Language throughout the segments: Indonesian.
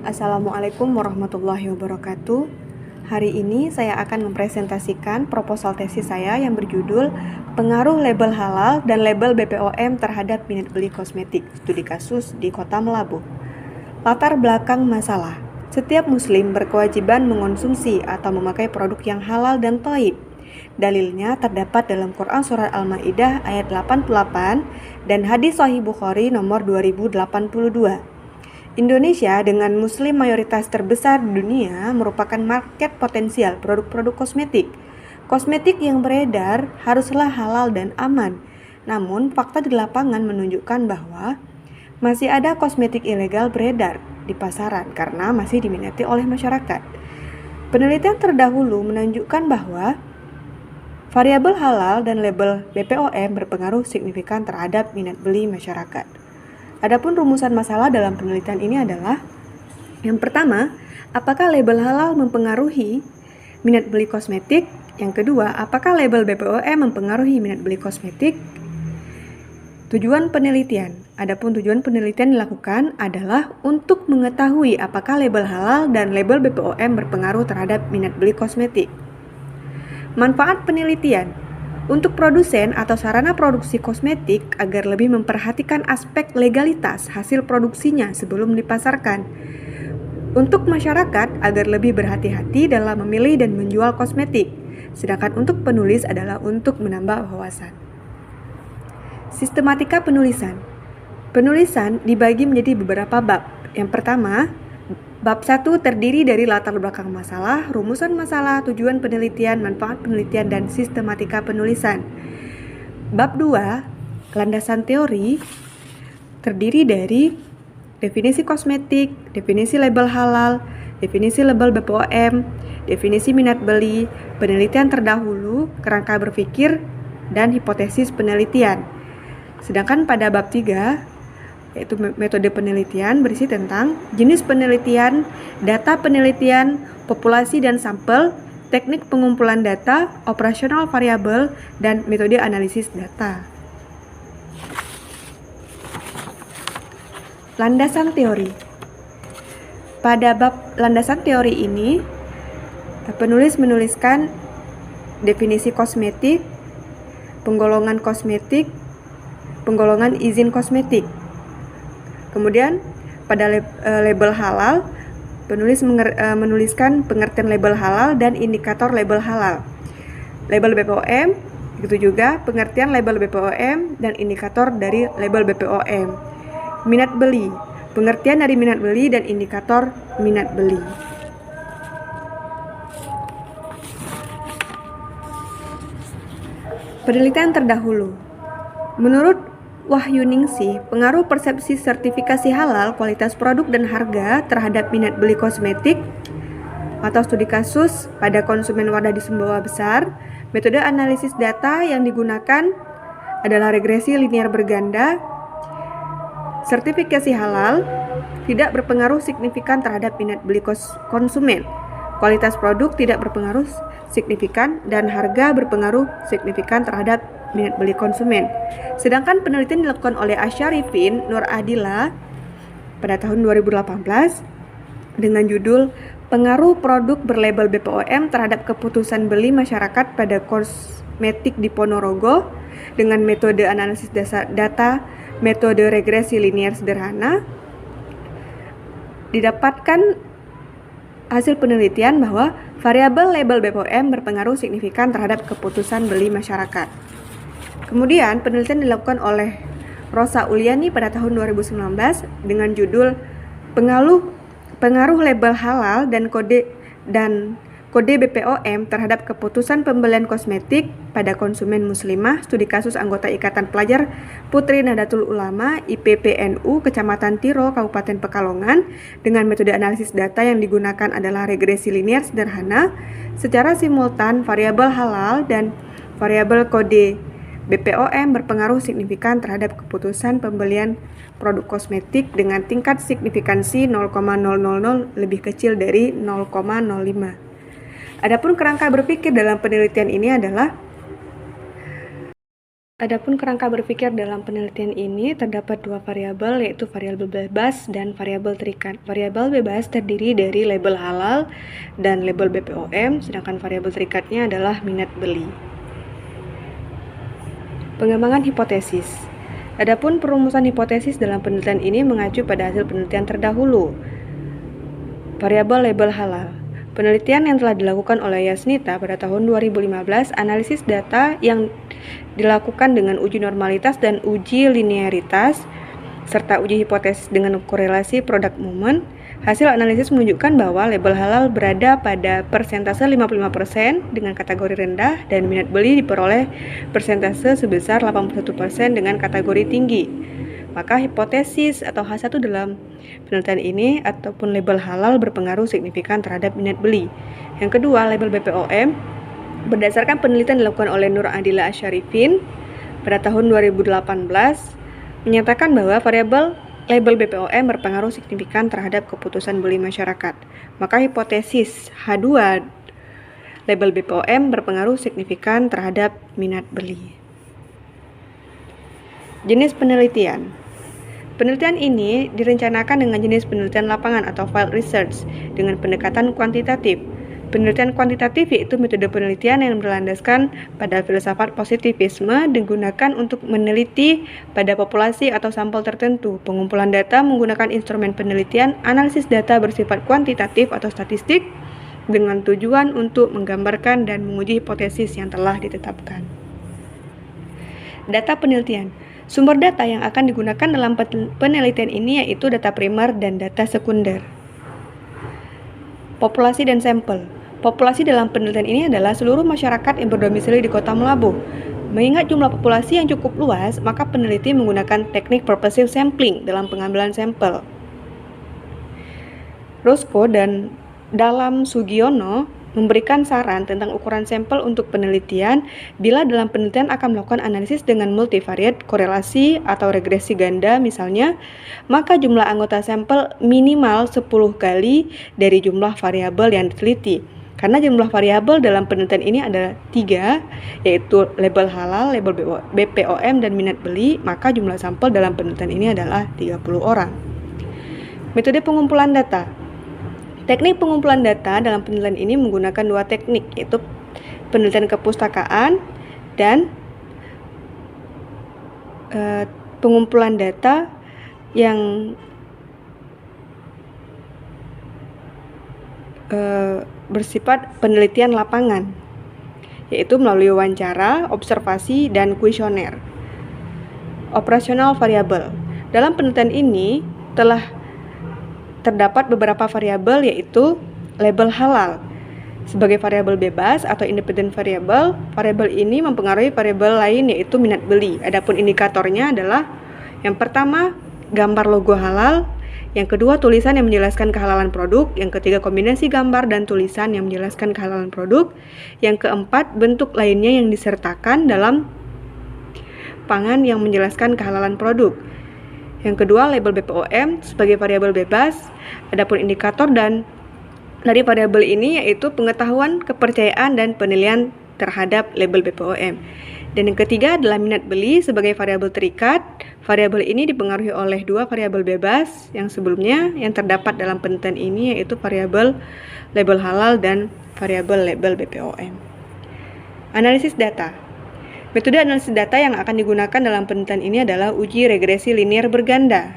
Assalamualaikum warahmatullahi wabarakatuh. Hari ini saya akan mempresentasikan proposal tesis saya yang berjudul Pengaruh Label Halal dan Label BPOM terhadap minat beli kosmetik, studi kasus di Kota Melabuh. Latar belakang masalah. Setiap muslim berkewajiban mengonsumsi atau memakai produk yang halal dan thayyib. Dalilnya terdapat dalam Quran Surat Al-Maidah ayat 88 dan hadis Sahih Bukhari nomor 2082. Indonesia dengan muslim mayoritas terbesar di dunia merupakan market potensial produk-produk kosmetik. Kosmetik yang beredar haruslah halal dan aman. Namun, fakta di lapangan menunjukkan bahwa masih ada kosmetik ilegal beredar di pasaran karena masih diminati oleh masyarakat. Penelitian terdahulu menunjukkan bahwa variabel halal dan label BPOM berpengaruh signifikan terhadap minat beli masyarakat. Adapun rumusan masalah dalam penelitian ini adalah: yang pertama, apakah label halal mempengaruhi minat beli kosmetik? Yang kedua, apakah label BPOM mempengaruhi minat beli kosmetik? Tujuan penelitian. Adapun tujuan penelitian dilakukan adalah untuk mengetahui apakah label halal dan label BPOM berpengaruh terhadap minat beli kosmetik. Manfaat penelitian. Untuk produsen atau sarana produksi kosmetik agar lebih memperhatikan aspek legalitas hasil produksinya sebelum dipasarkan. Untuk masyarakat agar lebih berhati-hati dalam memilih dan menjual kosmetik. Sedangkan untuk penulis adalah untuk menambah wawasan. Sistematika penulisan. Penulisan dibagi menjadi beberapa bab. Yang pertama, bab 1 terdiri dari latar belakang masalah, rumusan masalah, tujuan penelitian, manfaat penelitian, dan sistematika penulisan. Bab 2, landasan teori, terdiri dari definisi kosmetik, definisi label halal, definisi label BPOM, definisi minat beli, penelitian terdahulu, kerangka berpikir, dan hipotesis penelitian. Sedangkan pada bab 3, yaitu metode penelitian, berisi tentang jenis penelitian, data penelitian, populasi dan sampel, teknik pengumpulan data, operasional variabel, dan metode analisis data. Landasan teori. Pada bab landasan teori ini, penulis menuliskan definisi kosmetik, penggolongan kosmetik, penggolongan izin kosmetik. Kemudian pada label halal, penulis menuliskan pengertian label halal dan indikator label halal. Label BPOM, begitu juga pengertian label BPOM dan indikator dari label BPOM. Minat beli, pengertian dari minat beli dan indikator minat beli. Penelitian terdahulu. Menurut Wahyuningsih, pengaruh persepsi sertifikasi halal, kualitas produk dan harga terhadap minat beli kosmetik atau studi kasus pada konsumen wadah di Sumbawa Besar. Metode analisis data yang digunakan adalah regresi linear berganda. Sertifikasi halal tidak berpengaruh signifikan terhadap minat beli konsumen. Kualitas produk tidak berpengaruh signifikan dan harga berpengaruh signifikan terhadap minat beli konsumen. Sedangkan penelitian dilakukan oleh Asyarifin Nur Adila pada tahun 2018 dengan judul Pengaruh Produk Berlabel BPOM terhadap Keputusan Beli Masyarakat pada Kosmetik di Ponorogo dengan metode analisis data, metode regresi linear sederhana. Didapatkan hasil penelitian bahwa variabel label BPOM berpengaruh signifikan terhadap keputusan beli masyarakat. Kemudian penelitian dilakukan oleh Rosa Uliani pada tahun 2019 dengan judul Pengaruh Label Halal dan Kode BPOM terhadap Keputusan Pembelian Kosmetik pada Konsumen Muslimah, studi kasus anggota Ikatan Pelajar Putri Nahdlatul Ulama IPPNU Kecamatan Tiro, Kabupaten Pekalongan, dengan metode analisis data yang digunakan adalah regresi linear sederhana. Secara simultan, variabel halal dan variabel kode BPOM berpengaruh signifikan terhadap keputusan pembelian produk kosmetik dengan tingkat signifikansi 0,000 lebih kecil dari 0,05. Adapun kerangka berpikir dalam penelitian ini adalah Adapun kerangka berpikir dalam penelitian ini terdapat dua variabel, yaitu variabel bebas dan variabel terikat. Variabel bebas terdiri dari label halal dan label BPOM, sedangkan variabel terikatnya adalah minat beli. Pengembangan hipotesis. Adapun perumusan hipotesis dalam penelitian ini mengacu pada hasil penelitian terdahulu. Variabel label halal. Penelitian yang telah dilakukan oleh Yasnita pada tahun 2015, analisis data yang dilakukan dengan uji normalitas dan uji linearitas, serta uji hipotesis dengan korelasi product moment. Hasil analisis menunjukkan bahwa label halal berada pada persentase 55% dengan kategori rendah dan minat beli diperoleh persentase sebesar 81% dengan kategori tinggi. Maka hipotesis atau H1 dalam penelitian ini ataupun label halal berpengaruh signifikan terhadap minat beli. Yang kedua, label BPOM berdasarkan penelitian dilakukan oleh Nur Adila Asyarifin pada tahun 2018 menyatakan bahwa variabel label BPOM berpengaruh signifikan terhadap keputusan beli masyarakat. Maka hipotesis H2 label BPOM berpengaruh signifikan terhadap minat beli. Jenis penelitian. Penelitian ini direncanakan dengan jenis penelitian lapangan atau field research dengan pendekatan kuantitatif. Penelitian kuantitatif yaitu metode penelitian yang berlandaskan pada filsafat positivisme digunakan untuk meneliti pada populasi atau sampel tertentu. Pengumpulan data menggunakan instrumen penelitian, analisis data bersifat kuantitatif atau statistik dengan tujuan untuk menggambarkan dan menguji hipotesis yang telah ditetapkan. Data penelitian. Sumber data yang akan digunakan dalam penelitian ini yaitu data primer dan data sekunder. Populasi dan sampel. Populasi dalam penelitian ini adalah seluruh masyarakat yang berdomisili di Kota Meulaboh. Mengingat jumlah populasi yang cukup luas, maka peneliti menggunakan teknik purposive sampling dalam pengambilan sampel. Roscoe dan Dalam Sugiono memberikan saran tentang ukuran sampel untuk penelitian bila dalam penelitian akan melakukan analisis dengan multivariate korelasi atau regresi ganda misalnya, maka jumlah anggota sampel minimal 10 kali dari jumlah variabel yang diteliti. Karena jumlah variabel dalam penelitian ini ada 3, yaitu label halal, label BPOM, dan minat beli, maka jumlah sampel dalam penelitian ini adalah 30 orang. Metode pengumpulan data. Teknik pengumpulan data dalam penelitian ini menggunakan dua teknik, yaitu penelitian kepustakaan dan pengumpulan data yang bersifat penelitian lapangan, yaitu melalui wawancara, observasi, dan kuesioner. Operasional variabel. Dalam penelitian ini telah terdapat beberapa variabel, yaitu label halal sebagai variabel bebas atau independent variable. Variabel ini mempengaruhi variabel lain yaitu minat beli. Adapun indikatornya adalah yang pertama gambar logo halal, yang kedua tulisan yang menjelaskan kehalalan produk, yang ketiga kombinasi gambar dan tulisan yang menjelaskan kehalalan produk, yang keempat bentuk lainnya yang disertakan dalam pangan yang menjelaskan kehalalan produk. Yang kedua, label BPOM sebagai variabel bebas. Adapun indikator dan dari variabel ini yaitu pengetahuan, kepercayaan, dan penilaian terhadap label BPOM. Dan yang ketiga adalah minat beli sebagai variabel terikat. Variabel ini dipengaruhi oleh dua variabel bebas yang sebelumnya yang terdapat dalam penelitian ini, yaitu variabel label halal dan variabel label BPOM. Analisis data. Metode analisis data yang akan digunakan dalam penelitian ini adalah uji regresi linear berganda.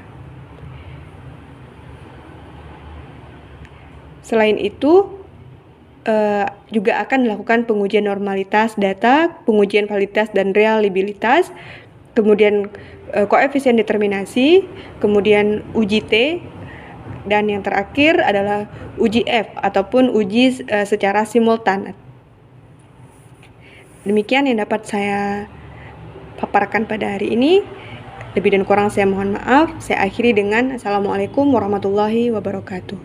Selain itu, juga akan dilakukan pengujian normalitas data, pengujian validitas dan reliabilitas, kemudian koefisien determinasi, kemudian uji T, dan yang terakhir adalah uji F ataupun uji secara simultan. Demikian yang dapat saya paparkan pada hari ini. Lebih dan kurang saya mohon maaf. Saya akhiri dengan Assalamualaikum warahmatullahi wabarakatuh.